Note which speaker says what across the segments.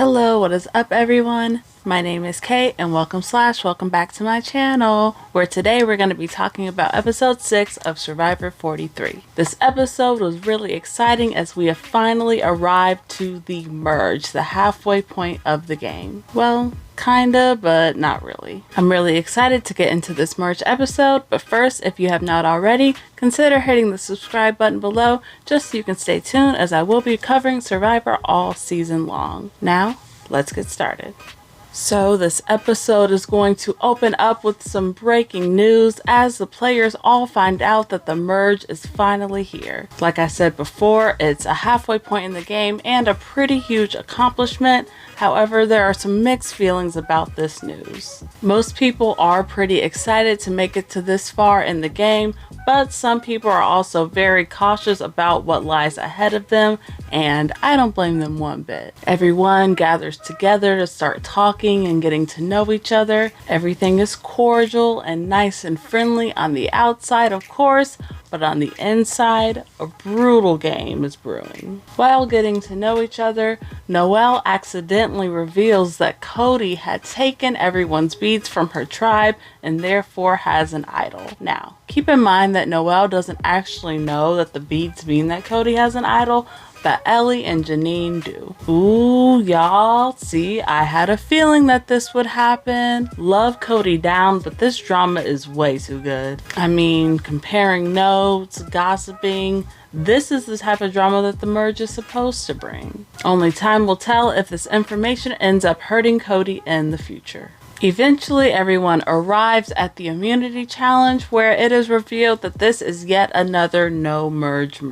Speaker 1: Hello, what is up everyone? My name is Kate and welcome back to my channel, where today we're going to be talking about episode 6 of Survivor 43. This episode was really exciting as we have finally arrived to the merge, the halfway point of the game. Well, kinda, but not really. I'm really excited to get into this merge episode, but first, if you have not already, consider hitting the subscribe button below just so you can stay tuned, as I will be covering Survivor all season long. Now, let's get started. So this episode is going to open up with some breaking news as the players all find out that the merge is finally here. Like I said before, it's a halfway point in the game and a pretty huge accomplishment. However, there are some mixed feelings about this news. Most people are pretty excited to make it to this far in the game, but some people are also very cautious about what lies ahead of them, and I don't blame them one bit. Everyone gathers together to start talking and getting to know each other. Everything is cordial and nice and friendly on the outside, of course, but on the inside, a brutal game is brewing. While getting to know each other, Noelle accidentally reveals that Cody had taken everyone's beads from her tribe and therefore has an idol. Now, keep in mind that Noelle doesn't actually know that the beads mean that Cody has an idol, but Ellie and Jeanine do. Ooh, y'all, see, I had a feeling that this would happen. Love Cody down, but this drama is way too good. I mean, comparing notes, gossiping, this is the type of drama that the merge is supposed to bring. Only time will tell if this information ends up hurting Cody in the future. Eventually, everyone arrives at the immunity challenge, where it is revealed that this is yet another no merge.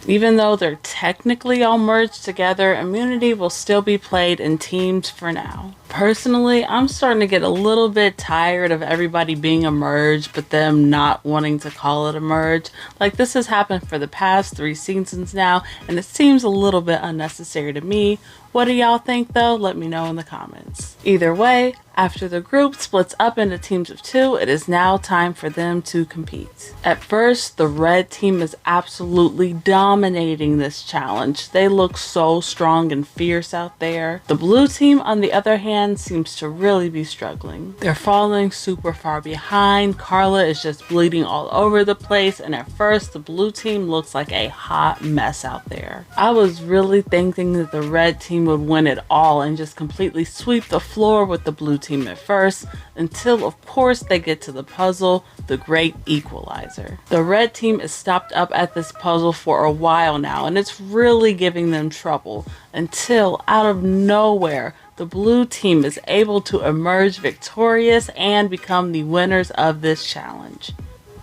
Speaker 1: Even though they're technically all merged together, immunity will still be played in teams for now. Personally, I'm starting to get a little bit tired of everybody being a merge, but them not wanting to call it a merge. Like, this has happened for the past 3 seasons now, and it seems a little bit unnecessary to me. What do y'all think though? Let me know in the comments. Either way, after the group splits up into teams of 2, it is now time for them to compete. At first, the red team is absolutely dominating this challenge. They look so strong and fierce out there. The blue team, on the other hand, seems to really be struggling. They're falling super far behind. Karla is just bleeding all over the place, and at first, the blue team looks like a hot mess out there. I was really thinking that the red team would win it all and just completely sweep the floor with the blue team at first, until of course they get to the puzzle, the great equalizer. The red team is stopped up at this puzzle for a while now, and it's really giving them trouble, until out of nowhere the blue team is able to emerge victorious and become the winners of this challenge.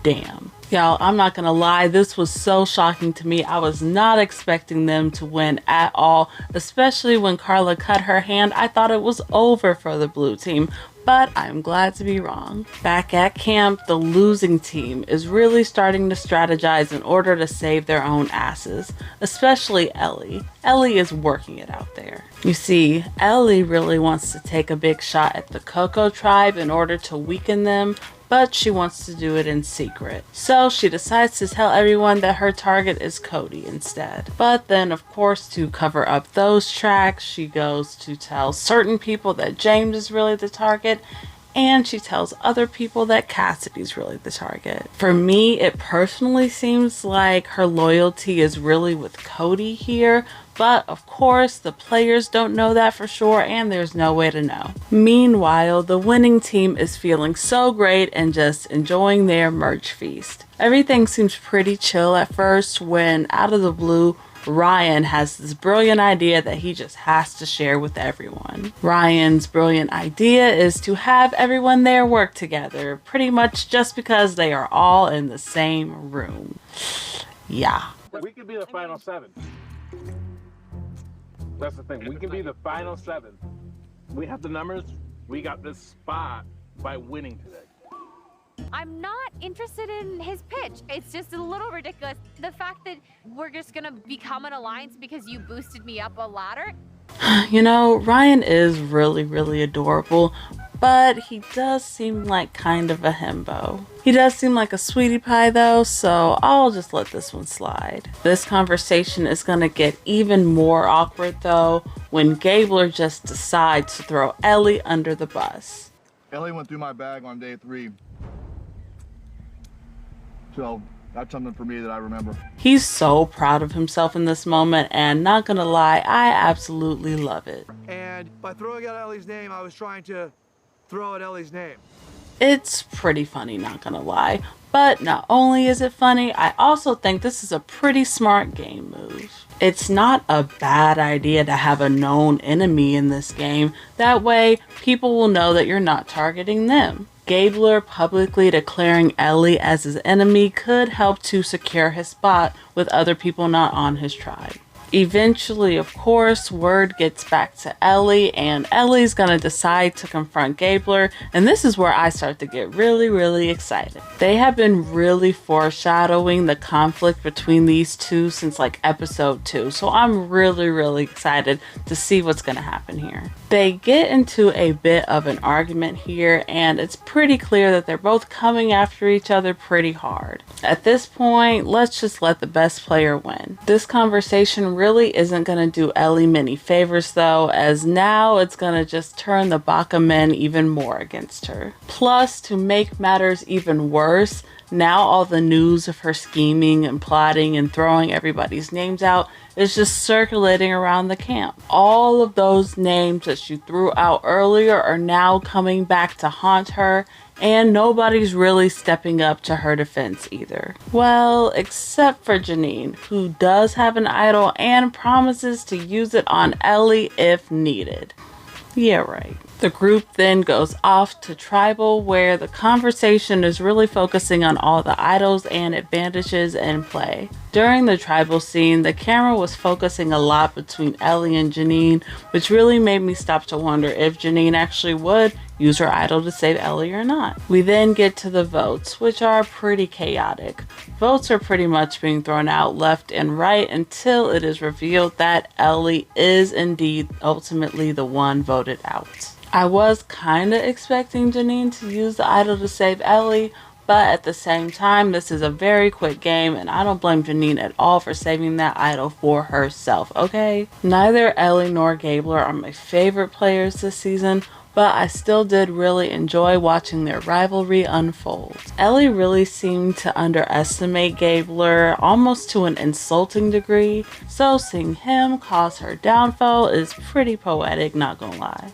Speaker 1: Damn. Y'all, I'm not gonna lie, this was so shocking to me. I was not expecting them to win at all, especially when Karla cut her hand. I thought it was over for the blue team, but I'm glad to be wrong. Back at camp, the losing team is really starting to strategize in order to save their own asses, especially Ellie. Ellie is working it out there. You see, Ellie really wants to take a big shot at the Coco tribe in order to weaken them, but she wants to do it in secret. So she decides to tell everyone that her target is Cody instead. But then, of course, to cover up those tracks, she goes to tell certain people that James is really the target, and she tells other people that Cassidy's really the target. For me, it personally seems like her loyalty is really with Cody here, but of course the players don't know that for sure, and there's no way to know. Meanwhile, the winning team is feeling so great and just enjoying their merge feast. Everything seems pretty chill at first when, out of the blue, Ryan has this brilliant idea that he just has to share with everyone. Ryan's brilliant idea is to have everyone there work together, pretty much just because they are all in the same room. Yeah.
Speaker 2: We could be the final 7. That's the thing. We can be the final 7. We have the numbers. We got this spot by winning today.
Speaker 3: I'm not interested in his pitch. It's just a little ridiculous. The fact that we're just gonna become an alliance because you boosted me up a ladder.
Speaker 1: You know, Ryan is really adorable, but he does seem like kind of a himbo. He does seem like a sweetie pie though, so I'll just let this one slide. This conversation is gonna get even more awkward though when Gabler just decides to throw Ellie under the bus.
Speaker 4: Ellie went through my bag on day 3. So that's something for me that I remember.
Speaker 1: He's so proud of himself in this moment, and not gonna lie, I absolutely love it.
Speaker 5: And by throwing out Ellie's name, I was trying to throw out Ellie's name.
Speaker 1: It's pretty funny, not gonna lie. But not only is it funny, I also think this is a pretty smart game move. It's not a bad idea to have a known enemy in this game. That way, people will know that you're not targeting them. Gabler publicly declaring Ellie as his enemy could help to secure his spot with other people not on his tribe. Eventually, of course, word gets back to Ellie, and Ellie's gonna decide to confront Gabler, and this is where I start to get really excited. They have been really foreshadowing the conflict between these two since like episode 2, so I'm really excited to see what's gonna happen here. They get into a bit of an argument here, and it's pretty clear that they're both coming after each other pretty hard. At this point, let's just let the best player win. This conversation really isn't going to do Ellie many favors though, as now it's going to just turn the Baka men even more against her. Plus, to make matters even worse, now all the news of her scheming and plotting and throwing everybody's names out is just circulating around the camp. All of those names that she threw out earlier are now coming back to haunt her, and nobody's really stepping up to her defense either. Well, except for Jeanine, who does have an idol and promises to use it on Ellie if needed. Yeah, right. The group then goes off to Tribal, where the conversation is really focusing on all the idols and advantages in play. During the Tribal scene, the camera was focusing a lot between Ellie and Jeanine, which really made me stop to wonder if Jeanine actually would use her idol to save Ellie or not. We then get to the votes, which are pretty chaotic. Votes are pretty much being thrown out left and right until it is revealed that Ellie is indeed ultimately the one voted out. I was kinda expecting Jeanine to use the idol to save Ellie, but at the same time, this is a very quick game, and I don't blame Jeanine at all for saving that idol for herself, okay? Neither Ellie nor Gabler are my favorite players this season, but I still did really enjoy watching their rivalry unfold. Ellie really seemed to underestimate Gabler almost to an insulting degree, so seeing him cause her downfall is pretty poetic, not gonna lie.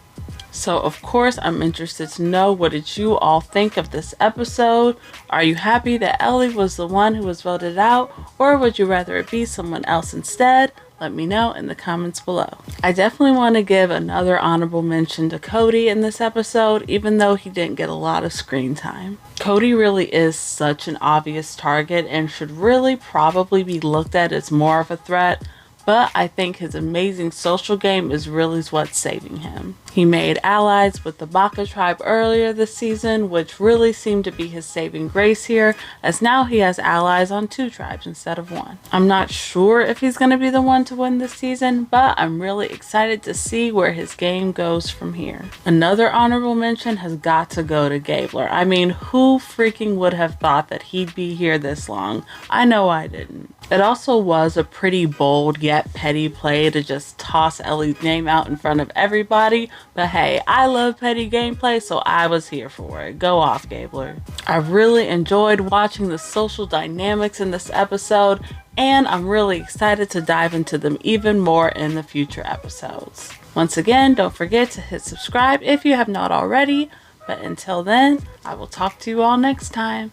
Speaker 1: So of course I'm interested to know, what did you all think of this episode? Are you happy that Ellie was the one who was voted out, or would you rather it be someone else instead? Let me know in the comments below. I definitely want to give another honorable mention to Cody in this episode, even though he didn't get a lot of screen time. Cody really is such an obvious target and should really probably be looked at as more of a threat, but I think his amazing social game is really what's saving him. He made allies with the Baka tribe earlier this season, which really seemed to be his saving grace here, as now he has allies on 2 tribes instead of 1. I'm not sure if he's going to be the one to win this season, but I'm really excited to see where his game goes from here. Another honorable mention has got to go to Gabler. I mean, who freaking would have thought that he'd be here this long? I know I didn't. It also was a pretty bold yet petty play to just toss Ellie's name out in front of everybody, but hey, I love petty gameplay, so I was here for it. Go off, Gabler. I really enjoyed watching the social dynamics in this episode, and I'm really excited to dive into them even more in the future episodes. Once again, don't forget to hit subscribe if you have not already, but until then, I will talk to you all next time.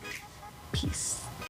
Speaker 1: Peace.